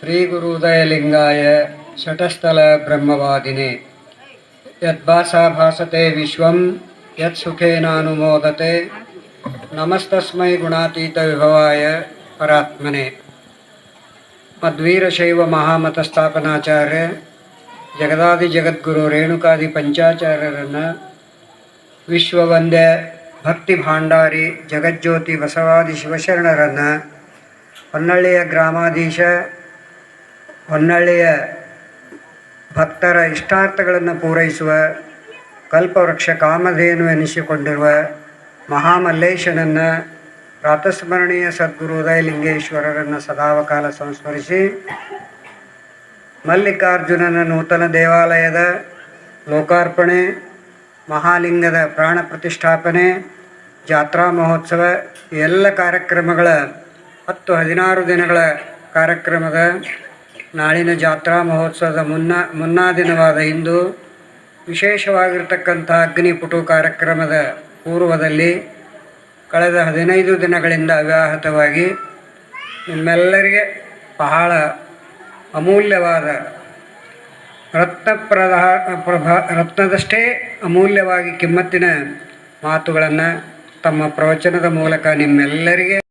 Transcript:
ಶ್ರೀ ಗುರುದಯಲಿಂಗಾಯ ಶಟಸ್ಥಲ ಬ್ರಹ್ಮವಾದಿನೇ ಯದ್ಭಾಸಾ ಭಾಸತೆ ವಿಶ್ವಂ ಯತ್ಸುಖೇನಾನುಮೋದತೆ ನಮಸ್ತಸ್ಮೈ ಗುಣಾತೀತ ವಿಭವಾಯ ಪರಾತ್ಮನೆ. ಮಧ್ವೀರಶೈವ ಮಹಾಮತ ಸ್ಥಾಪನಾಚಾರ್ಯ ಜಗದಾದಿ ಜಗದ್ಗುರು ರೇಣುಕಾದಿ ಪಂಚಾಚಾರ್ಯರನ್ನು, ವಿಶ್ವವಂದ್ಯ ಭಕ್ತಿ ಭಾಂಡಾರಿ ಜಗಜ್ಯೋತಿ ಬಸವಾದಿ ಶಿವಶರಣರನ್ನು, ಹೊನ್ನಳ್ಳಿಯ ಗ್ರಾಮಾಧೀಶ, ಹೊನ್ನಳ್ಳಿಯ ಭಕ್ತರ ಇಷ್ಟಾರ್ಥಗಳನ್ನು ಪೂರೈಸುವ ಕಲ್ಪವೃಕ್ಷ ಕಾಮಧೇನು ಎನಿಸಿಕೊಂಡಿರುವ ಮಹಾಮಲ್ಲೇಶನನ್ನು, ಪ್ರಾತಸ್ಮರಣೀಯ ಸದ್ಗುರು ಉದಯಲಿಂಗೇಶ್ವರರನ್ನು ಸದಾವಕಾಲ ಸಂಸ್ಮರಿಸಿ, ಮಲ್ಲಿಕಾರ್ಜುನನ ನೂತನ ದೇವಾಲಯದ ಲೋಕಾರ್ಪಣೆ, ಮಹಾಲಿಂಗದ ಪ್ರಾಣ ಪ್ರತಿಷ್ಠಾಪನೆ, ಜಾತ್ರಾ ಮಹೋತ್ಸವ ಎಲ್ಲ ಕಾರ್ಯಕ್ರಮಗಳ 10-16 ದಿನಗಳ ಕಾರ್ಯಕ್ರಮದ ನಾಳಿನ ಜಾತ್ರಾ ಮಹೋತ್ಸವದ ಮುನ್ನಾ ದಿನವಾದ ಇಂದು ವಿಶೇಷವಾಗಿರ್ತಕ್ಕಂಥ ಅಗ್ನಿಪುಟು ಕಾರ್ಯಕ್ರಮದ ಪೂರ್ವದಲ್ಲಿ ಕಳೆದ 15 ದಿನಗಳಿಂದ ಅವ್ಯಾಹತವಾಗಿ ನಿಮ್ಮೆಲ್ಲರಿಗೆ ಬಹಳ ಅಮೂಲ್ಯವಾದ ರತ್ನದಷ್ಟೇ ಅಮೂಲ್ಯವಾಗಿ ಕಿಮ್ಮತ್ತಿನ ಮಾತುಗಳನ್ನು ತಮ್ಮ ಪ್ರವಚನದ ಮೂಲಕ ನಿಮ್ಮೆಲ್ಲರಿಗೆ